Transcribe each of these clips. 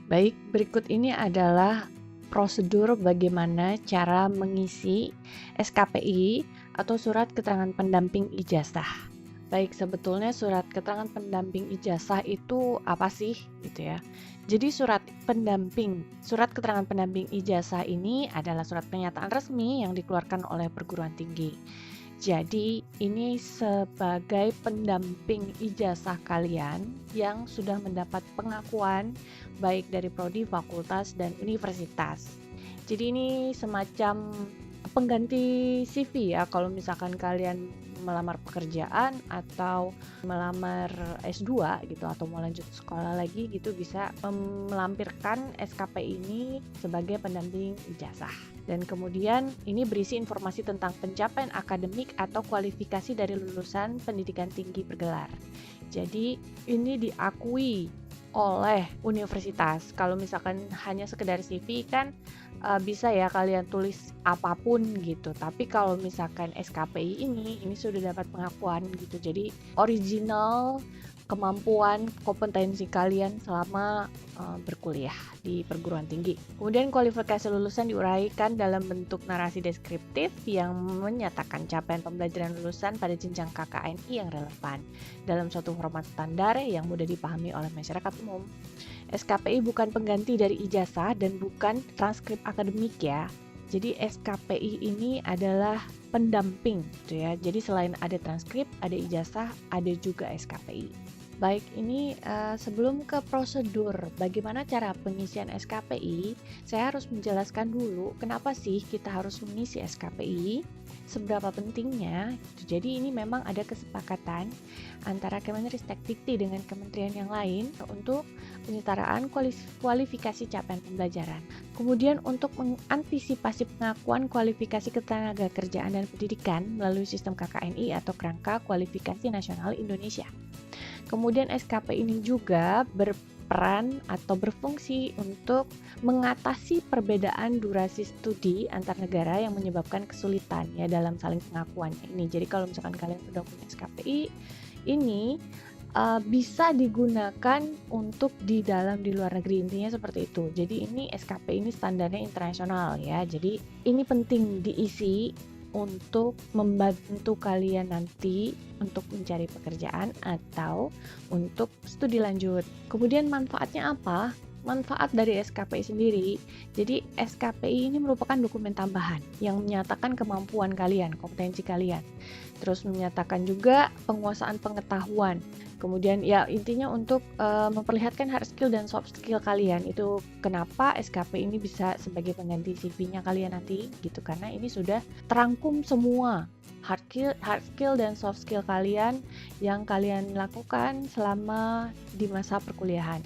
Baik, berikut ini adalah prosedur bagaimana cara mengisi SKPI atau Surat Keterangan Pendamping Ijazah. Baik, sebetulnya surat keterangan pendamping ijazah itu apa sih gitu ya. Jadi surat keterangan pendamping ijazah ini adalah surat pernyataan resmi yang dikeluarkan oleh perguruan tinggi. Jadi, ini sebagai pendamping ijazah kalian yang sudah mendapat pengakuan baik dari prodi, fakultas, dan universitas. Jadi ini semacam pengganti CV ya kalau misalkan kalian melamar pekerjaan atau melamar S2 gitu atau mau lanjut sekolah lagi gitu bisa melampirkan SKP ini sebagai pendamping ijazah. Dan kemudian ini berisi informasi tentang pencapaian akademik atau kualifikasi dari lulusan pendidikan tinggi bergelar. Jadi ini diakui oleh universitas. Kalau misalkan hanya sekedar CV kan bisa ya kalian tulis apapun gitu. Tapi kalau misalkan SKPI ini sudah dapat pengakuan gitu. Jadi original kemampuan, kompetensi kalian selama berkuliah di perguruan tinggi. Kemudian kualifikasi lulusan diuraikan dalam bentuk narasi deskriptif yang menyatakan capaian pembelajaran lulusan pada jenjang KKNI yang relevan dalam suatu format standar yang mudah dipahami oleh masyarakat umum. SKPI bukan pengganti dari ijazah dan bukan transkrip akademik ya. Jadi SKPI ini adalah pendamping gitu ya. Jadi selain ada transkrip, ada ijazah, ada juga SKPI. Baik, ini sebelum ke prosedur bagaimana cara pengisian SKPI, saya harus menjelaskan dulu kenapa sih kita harus mengisi SKPI, seberapa pentingnya. Jadi ini memang ada kesepakatan antara Kemenristek-Dikti dengan kementerian yang lain untuk penyetaraan kualifikasi capaian pembelajaran. Kemudian untuk mengantisipasi pengakuan kualifikasi ketenagakerjaan dan pendidikan melalui sistem KKNI atau Kerangka Kualifikasi Nasional Indonesia. Kemudian SKP ini juga berperan atau berfungsi untuk mengatasi perbedaan durasi studi antar negara yang menyebabkan kesulitan ya dalam saling pengakuannya ini. Jadi kalau misalkan kalian sudah punya SKPI, ini bisa digunakan untuk di luar negeri, intinya seperti itu. Jadi ini SKP ini standarnya internasional ya. Jadi ini penting diisi untuk membantu kalian nanti untuk mencari pekerjaan atau untuk studi lanjut. Kemudian manfaatnya apa? Manfaat dari SKPI sendiri. Jadi SKPI ini merupakan dokumen tambahan yang menyatakan kemampuan kalian, kompetensi kalian. Terus menyatakan juga penguasaan pengetahuan. Kemudian ya intinya untuk memperlihatkan hard skill dan soft skill kalian. Itu kenapa SKP ini bisa sebagai pengganti CV-nya kalian nanti gitu, karena ini sudah terangkum semua hard skill dan soft skill kalian yang kalian lakukan selama di masa perkuliahan.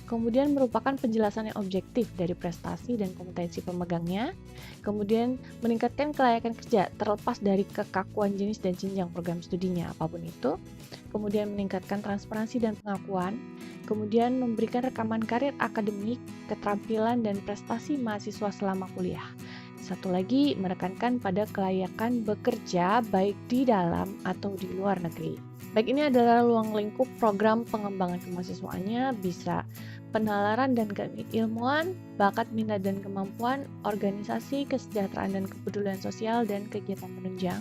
Kemudian merupakan penjelasan yang objektif dari prestasi dan kompetensi pemegangnya. Kemudian meningkatkan kelayakan kerja terlepas dari kekakuan jenis dan jenjang program studinya apapun itu. Kemudian meningkatkan transparansi dan pengakuan. Kemudian memberikan rekaman karir akademik, keterampilan dan prestasi mahasiswa selama kuliah. Satu lagi, menekankan pada kelayakan bekerja baik di dalam atau di luar negeri. Baik, ini adalah ruang lingkup program pengembangan kemahasiswaannya, bisa penalaran dan keilmuan, bakat, minat dan kemampuan, organisasi, kesejahteraan dan kepedulian sosial, dan kegiatan penunjang.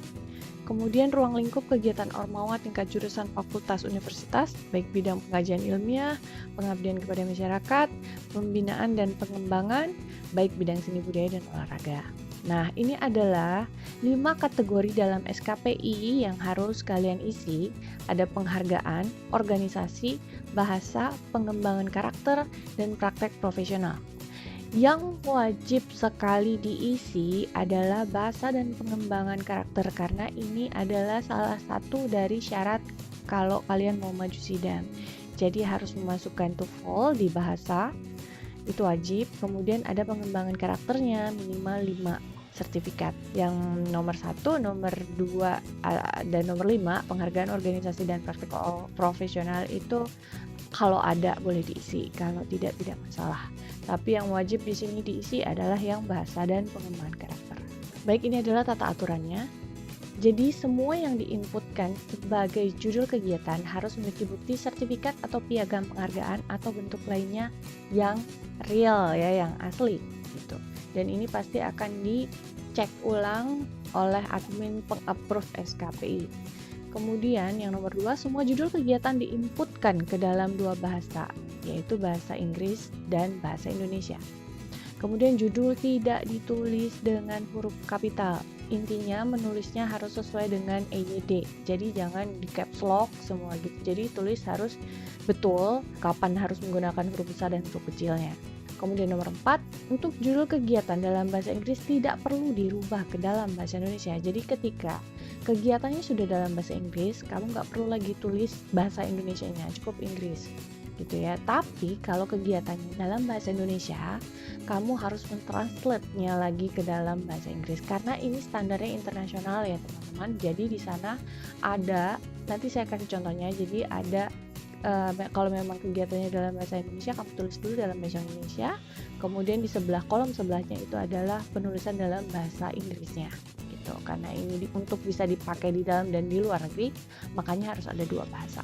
Kemudian ruang lingkup kegiatan ormawa tingkat jurusan fakultas universitas, baik bidang pengajian ilmiah, pengabdian kepada masyarakat, pembinaan dan pengembangan, baik bidang seni budaya dan olahraga. Nah, ini adalah 5 kategori dalam SKPI yang harus kalian isi. Ada penghargaan, organisasi, bahasa, pengembangan karakter, dan praktek profesional. Yang wajib sekali diisi adalah bahasa dan pengembangan karakter, karena ini adalah salah satu dari syarat kalau kalian mau maju sidang. Jadi harus memasukkan TOEFL di bahasa, itu wajib. Kemudian ada pengembangan karakternya minimal 5 sertifikat. Yang nomor 1, nomor 2, dan nomor 5 penghargaan organisasi dan praktik profesional itu kalau ada boleh diisi, kalau tidak masalah. Tapi yang wajib di sini diisi adalah yang bahasa dan pengembangan karakter. Baik, ini adalah tata aturannya. Jadi semua yang diinputkan sebagai judul kegiatan harus memiliki bukti sertifikat atau piagam penghargaan atau bentuk lainnya yang real ya, yang asli gitu. Dan ini pasti akan dicek ulang oleh admin pengapprove SKPI. Kemudian yang nomor 2, semua judul kegiatan diinputkan ke dalam 2 bahasa, yaitu bahasa Inggris dan bahasa Indonesia. Kemudian judul tidak ditulis dengan huruf kapital. Intinya menulisnya harus sesuai dengan EYD. Jadi jangan di caps lock semua gitu. Jadi tulis harus betul kapan harus menggunakan huruf besar dan huruf kecilnya. Kemudian nomor 4, untuk judul kegiatan dalam bahasa Inggris tidak perlu dirubah ke dalam bahasa Indonesia. Jadi ketika kegiatannya sudah dalam bahasa Inggris, kamu nggak perlu lagi tulis bahasa Indonesianya, cukup Inggris gitu ya. Tapi kalau kegiatannya dalam bahasa Indonesia, kamu harus mentranslate-nya lagi ke dalam bahasa Inggris karena ini standarnya internasional ya teman-teman. Jadi di sana ada, nanti saya kasih contohnya. Jadi ada kalau memang kegiatannya dalam bahasa Indonesia, kamu tulis dulu dalam bahasa Indonesia, kemudian di sebelah kolom sebelahnya itu adalah penulisan dalam bahasa Inggrisnya gitu. Karena ini untuk bisa dipakai di dalam dan di luar negeri, makanya harus ada 2 bahasa.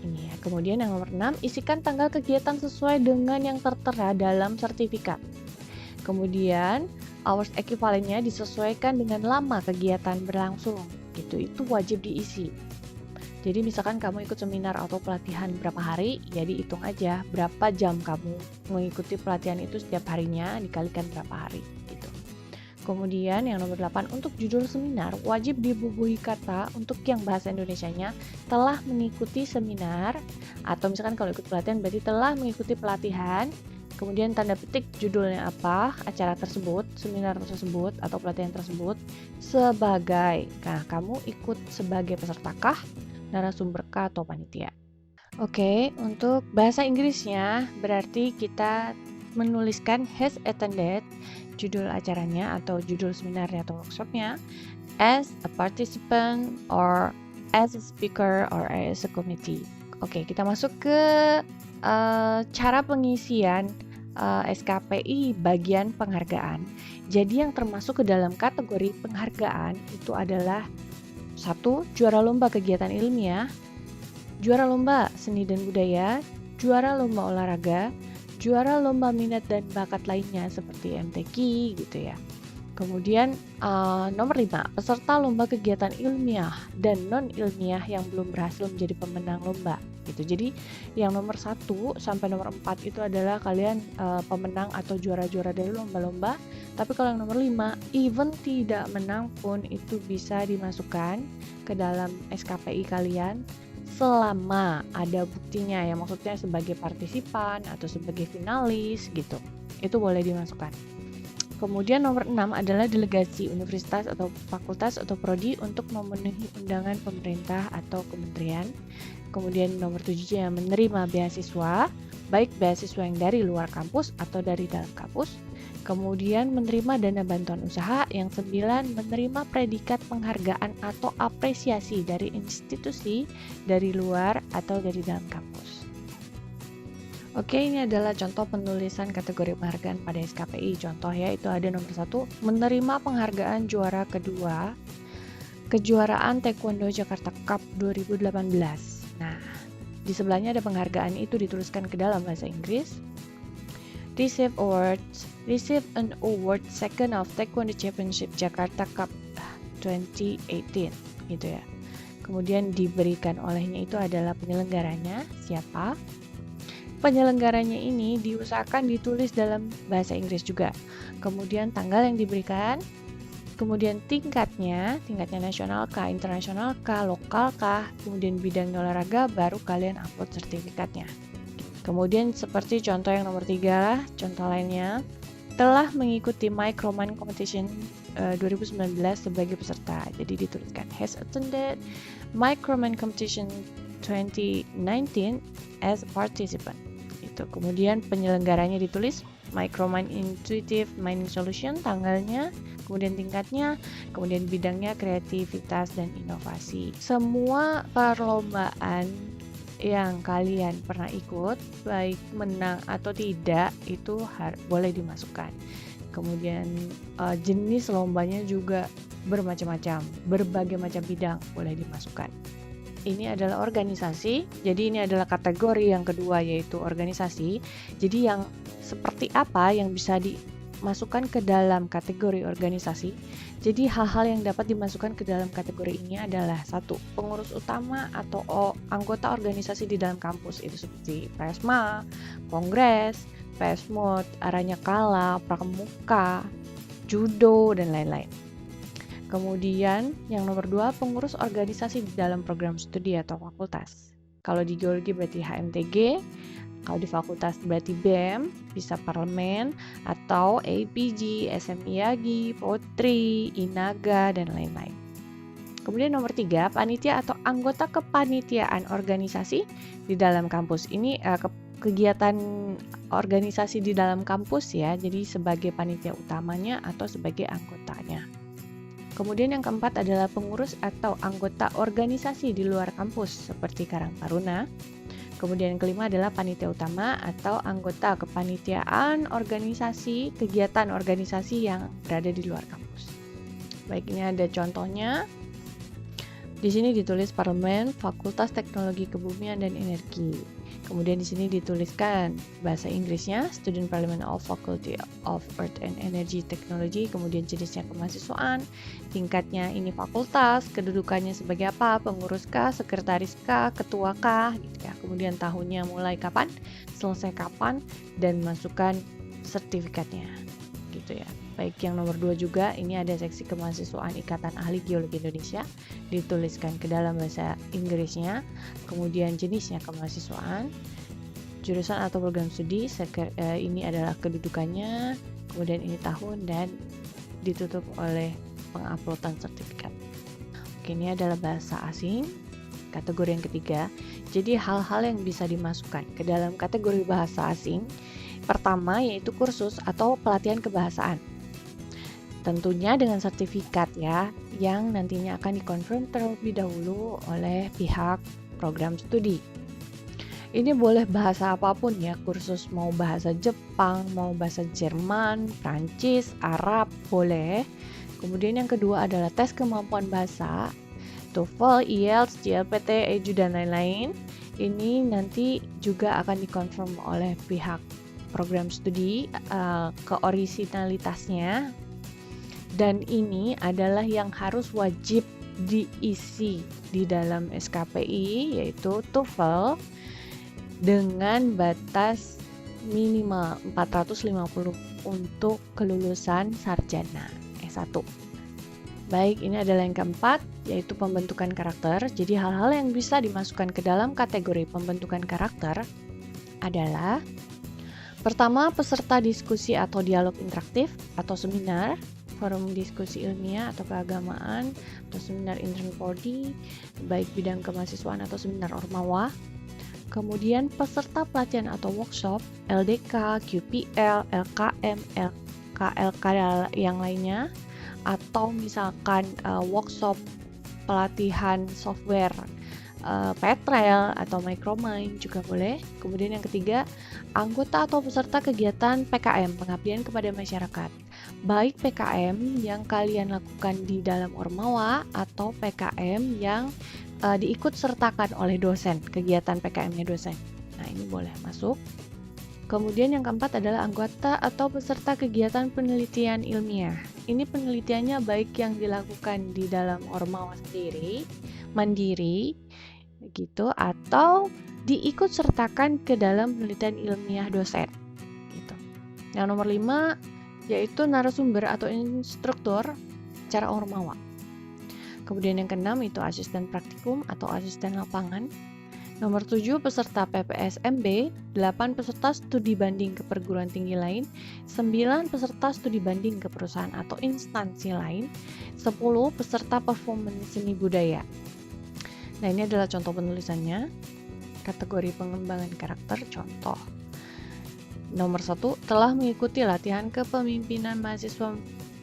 Ini ya. Kemudian yang nomor 6, isikan tanggal kegiatan sesuai dengan yang tertera dalam sertifikat. Kemudian hours equivalentnya disesuaikan dengan lama kegiatan berlangsung gitu. Itu wajib diisi. Jadi misalkan kamu ikut seminar atau pelatihan berapa hari, ya dihitung aja berapa jam kamu mengikuti pelatihan itu setiap harinya dikalikan berapa hari gitu. Kemudian yang nomor 8, untuk judul seminar wajib dibubuhi kata untuk yang bahasa Indonesianya telah mengikuti seminar, atau misalkan kalau ikut pelatihan berarti telah mengikuti pelatihan, kemudian tanda petik judulnya apa, acara tersebut, seminar tersebut atau pelatihan tersebut sebagai, nah kamu ikut sebagai pesertakah, narasumberkah atau panitia. Oke, untuk bahasa Inggrisnya berarti kita menuliskan has attended judul acaranya atau judul seminarnya atau workshopnya as a participant or as a speaker or as a committee. Oke, kita masuk ke cara pengisian SKPI bagian penghargaan. Jadi yang termasuk ke dalam kategori penghargaan itu adalah 1. Juara lomba kegiatan ilmiah, juara lomba seni dan budaya, juara lomba olahraga, juara lomba minat dan bakat lainnya seperti MTQ gitu ya. Kemudian nomor 5, peserta lomba kegiatan ilmiah dan non-ilmiah yang belum berhasil menjadi pemenang lomba gitu. Jadi yang nomor 1 sampai nomor 4 itu adalah kalian pemenang atau juara-juara dari lomba-lomba. Tapi kalau yang nomor 5, even tidak menang pun itu bisa dimasukkan ke dalam SKPI kalian selama ada buktinya ya, maksudnya sebagai partisipan atau sebagai finalis gitu. Itu boleh dimasukkan. Kemudian nomor 6 adalah delegasi universitas atau fakultas atau prodi untuk memenuhi undangan pemerintah atau kementerian. Kemudian nomor 7 menerima beasiswa, baik beasiswa yang dari luar kampus atau dari dalam kampus. Kemudian menerima dana bantuan usaha. Yang 9, menerima predikat penghargaan atau apresiasi dari institusi dari luar atau dari dalam kampus. Oke, ini adalah contoh penulisan kategori penghargaan pada SKPI. Contoh ya, itu ada nomor 1, menerima penghargaan juara kedua kejuaraan Taekwondo Jakarta Cup 2018. Nah, di sebelahnya ada penghargaan itu dituliskan ke dalam bahasa Inggris. Receive an award second of Taekwondo Championship Jakarta Cup 2018 gitu ya. Kemudian diberikan olehnya itu adalah penyelenggaranya, siapa? Penyelenggaranya ini diusahakan ditulis dalam bahasa Inggris juga. Kemudian tanggal yang diberikan, kemudian tingkatnya nasional kah, internasional kah, lokal kah, kemudian bidangnya olahraga, baru kalian upload sertifikatnya. Kemudian seperti contoh yang nomor 3, contoh lainnya, telah mengikuti Microman Competition 2019 sebagai peserta. Jadi dituliskan has attended Microman Competition 2019 as a participant. Itu. Kemudian penyelenggaranya ditulis Microman Intuitive Mining Solution, tanggalnya, kemudian tingkatnya, kemudian bidangnya kreativitas dan inovasi. Semua perlombaan yang kalian pernah ikut, baik menang atau tidak, itu boleh dimasukkan. Kemudian jenis lombanya juga bermacam-macam, berbagai macam bidang boleh dimasukkan. Ini adalah organisasi, jadi ini adalah kategori yang kedua yaitu organisasi. Jadi yang seperti apa yang bisa dimasukkan ke dalam kategori organisasi? Jadi hal-hal yang dapat dimasukkan ke dalam kategori ini adalah satu, pengurus utama atau anggota organisasi di dalam kampus itu seperti PESMA, Kongres, PESMOD, Aranya Kala, Pramuka, Judo, dan lain-lain. Kemudian yang nomor 2, pengurus organisasi di dalam program studi atau fakultas. Kalau di geologi berarti HMTG, kalau di fakultas berarti BEM, bisa parlemen, atau APG, SMIAGI, POTRI, INAGA, dan lain-lain. Kemudian nomor 3, panitia atau anggota kepanitiaan organisasi di dalam kampus. Ini kegiatan organisasi di dalam kampus ya, jadi sebagai panitia utamanya atau sebagai anggotanya. Kemudian yang keempat adalah pengurus atau anggota organisasi di luar kampus seperti Karang Taruna. Kemudian yang kelima adalah panitia utama atau anggota kepanitiaan organisasi, kegiatan organisasi yang berada di luar kampus. Baik, ini ada contohnya. Di sini ditulis Parlemen, Fakultas Teknologi Kebumian dan Energi. Kemudian di sini dituliskan bahasa Inggrisnya Student Parliament of Faculty of Earth and Energy Technology. Kemudian jenisnya kemahasiswaan, tingkatnya ini fakultas, kedudukannya sebagai apa, pengurus kah, sekretaris kah, ketua kah, gitu ya. Kemudian tahunnya mulai kapan, selesai kapan, dan masukkan sertifikatnya, gitu ya. Baik, yang nomor 2 juga, ini ada seksi kemahasiswaan Ikatan Ahli Geologi Indonesia, dituliskan ke dalam bahasa Inggrisnya, kemudian jenisnya kemahasiswaan, jurusan atau program studi, ini adalah kedudukannya, kemudian ini tahun, dan ditutup oleh penguploadan sertifikat. Oke, ini adalah bahasa asing, kategori yang ketiga. Jadi hal-hal yang bisa dimasukkan ke dalam kategori bahasa asing, pertama yaitu kursus atau pelatihan kebahasaan. Tentunya dengan sertifikat ya, yang nantinya akan dikonfirm terlebih dahulu oleh pihak program studi. Ini boleh bahasa apapun ya, kursus mau bahasa Jepang, mau bahasa Jerman, Prancis, Arab, boleh. Kemudian yang kedua adalah tes kemampuan bahasa, TOEFL, IELTS, JLPT, EJU, dan lain-lain. Ini nanti juga akan dikonfirm oleh pihak program studi keorisinalitasnya. Dan ini adalah yang harus wajib diisi di dalam SKPI, yaitu TOEFL dengan batas minimal 450 untuk kelulusan sarjana S1. Baik, ini adalah yang keempat, yaitu pembentukan karakter. Jadi hal-hal yang bisa dimasukkan ke dalam kategori pembentukan karakter adalah pertama, peserta diskusi atau dialog interaktif atau seminar, forum diskusi ilmiah atau keagamaan, atau seminar intern prodi, baik bidang kemahasiswaan atau seminar ormawa. Kemudian peserta pelatihan atau workshop, LDK, QPL, LKM, LKLK yang lainnya, atau misalkan workshop pelatihan software Petrel atau Micromind juga boleh. Kemudian yang ketiga, anggota atau peserta kegiatan PKM, pengabdian kepada masyarakat. Baik PKM yang kalian lakukan di dalam Ormawa atau PKM yang diikut sertakan oleh dosen, kegiatan PKM-nya dosen. Nah, ini boleh masuk. Kemudian yang keempat adalah anggota atau peserta kegiatan penelitian ilmiah. Ini penelitiannya baik yang dilakukan di dalam Ormawa sendiri, mandiri, gitu, atau diikut sertakan ke dalam penelitian ilmiah dosen, gitu. Yang nomor 5 yaitu narasumber atau instruktur secara Ormawa. Kemudian yang keenam itu asisten praktikum atau asisten lapangan. Nomor 7 peserta PPSMB, 8 peserta studi banding ke perguruan tinggi lain, 9 peserta studi banding ke perusahaan atau instansi lain, 10 peserta performance seni budaya. Nah, ini adalah contoh penulisannya. Kategori pengembangan karakter contoh. Nomor 1, telah mengikuti latihan kepemimpinan mahasiswa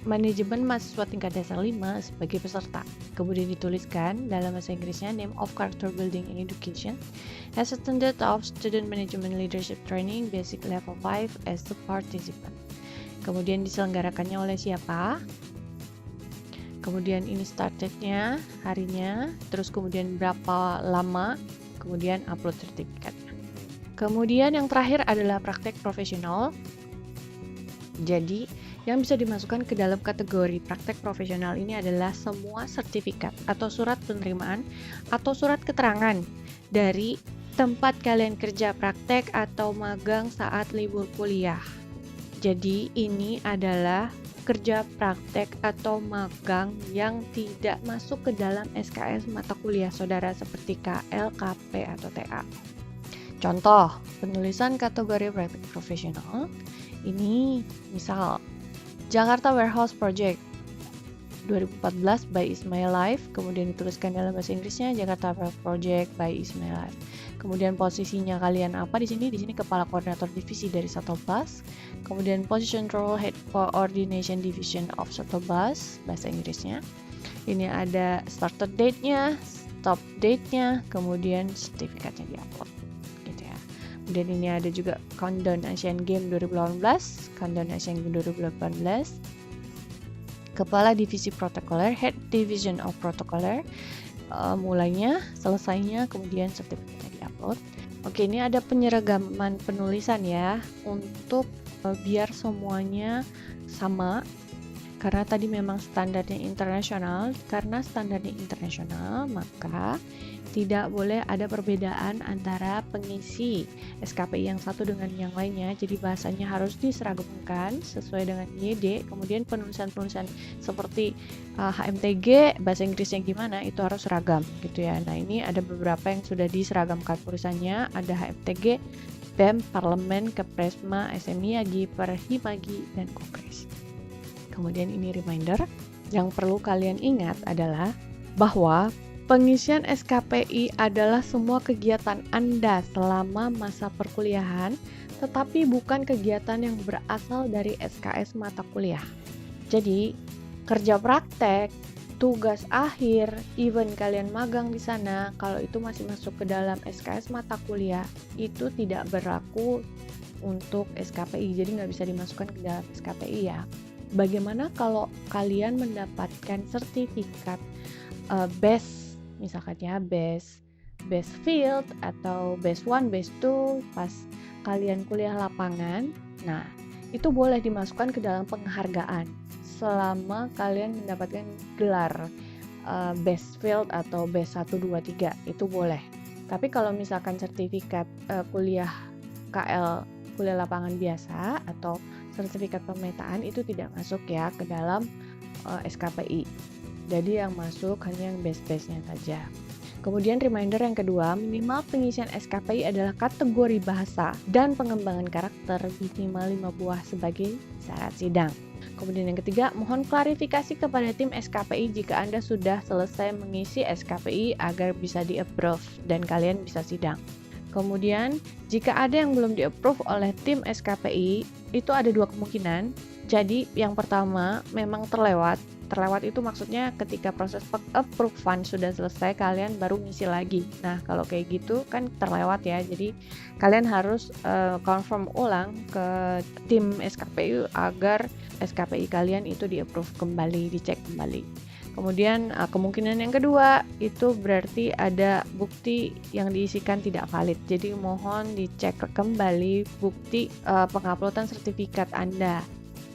manajemen mahasiswa tingkat dasar 5 sebagai peserta. Kemudian dituliskan dalam bahasa Inggrisnya name of character building in education, has attended of student management leadership training basic level 5 as the participant. kemudian diselenggarakannya oleh siapa, kemudian ini start date-nya, harinya, terus kemudian berapa lama, kemudian upload sertifikatnya. Kemudian yang terakhir adalah praktek profesional. Jadi, yang bisa dimasukkan ke dalam kategori praktek profesional ini adalah semua sertifikat atau surat penerimaan atau surat keterangan dari tempat kalian kerja praktek atau magang saat libur kuliah. Jadi, ini adalah kerja praktek atau magang yang tidak masuk ke dalam SKS mata kuliah saudara seperti KL, KP, atau TA. Contoh, penulisan kategori praktek profesional ini misal Jakarta Warehouse Project 2014 by Ismail Life, kemudian dituliskan dalam bahasa Inggrisnya Jakarta Warehouse Project by Ismail Life. Kemudian posisinya kalian apa di sini? Di sini kepala koordinator divisi dari Shuttle Bus. Kemudian position role head coordination division of Shuttle Bus, bahasa Inggrisnya. Ini ada starter date-nya, stop date-nya, kemudian sertifikatnya di-upload. Gitu ya. Kemudian ini ada juga Countdown Asian Games 2018, Countdown Asian Games 2018. Kepala Divisi Protokoler, Head Division of Protokoler, mulainya, selesainya, kemudian sertifikatnya di-upload. Oke, ini ada penyeragaman penulisan ya, untuk biar semuanya sama. Karena tadi memang standarnya internasional, maka tidak boleh ada perbedaan antara pengisi SKPI yang satu dengan yang lainnya. Jadi bahasanya harus diseragamkan sesuai dengan YD. Kemudian penulisan-penulisan seperti HMTG, bahasa Inggrisnya gimana, itu harus seragam gitu ya. Nah, ini ada beberapa yang sudah diseragamkan tulisannya. Ada HMTG, BEM, Parlemen, Kepresma, SMI, Giper, Himagi, dan Kongres. Kemudian ini reminder, yang perlu kalian ingat adalah bahwa pengisian SKPI adalah semua kegiatan Anda selama masa perkuliahan, tetapi bukan kegiatan yang berasal dari SKS mata kuliah. Jadi, kerja praktek, tugas akhir, even kalian magang di sana, kalau itu masih masuk ke dalam SKS mata kuliah, itu tidak berlaku untuk SKPI, jadi nggak bisa dimasukkan ke dalam SKPI ya. Bagaimana kalau kalian mendapatkan sertifikat best, misalkan ya best field atau best 1, best 2 pas kalian kuliah lapangan. Nah, itu boleh dimasukkan ke dalam penghargaan selama kalian mendapatkan gelar best field atau best 1, 2, 3, itu boleh. Tapi kalau misalkan sertifikat kuliah KL, kuliah lapangan biasa atau sertifikat pemetaan itu tidak masuk ya ke dalam SKPI. Jadi yang masuk hanya yang base-base-nya saja. Kemudian reminder yang kedua, minimal pengisian SKPI adalah kategori bahasa dan pengembangan karakter minimal 5 buah sebagai syarat sidang. Kemudian yang ketiga, mohon klarifikasi kepada tim SKPI jika Anda sudah selesai mengisi SKPI agar bisa di-approve dan kalian bisa sidang. Kemudian, jika ada yang belum di-approve oleh tim SKPI, itu ada dua kemungkinan. Jadi, yang pertama, memang terlewat. Terlewat itu maksudnya ketika proses approval sudah selesai, kalian baru ngisi lagi. Nah, kalau kayak gitu kan terlewat ya. Jadi, kalian harus confirm ulang ke tim SKPI agar SKPI kalian itu di-approve kembali, dicek kembali. Kemudian kemungkinan yang kedua itu berarti ada bukti yang diisikan tidak valid. Jadi mohon dicek kembali bukti penguploadan sertifikat Anda.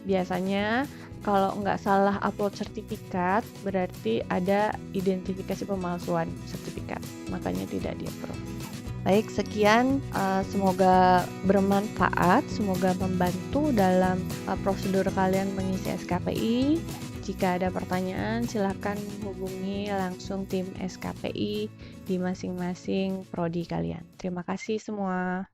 Biasanya kalau nggak salah upload sertifikat berarti ada identifikasi pemalsuan sertifikat. Makanya tidak di-approve. Baik, sekian. Semoga bermanfaat, semoga membantu dalam prosedur kalian mengisi SKPI. Jika ada pertanyaan, silakan hubungi langsung tim SKPI di masing-masing prodi kalian. Terima kasih semua.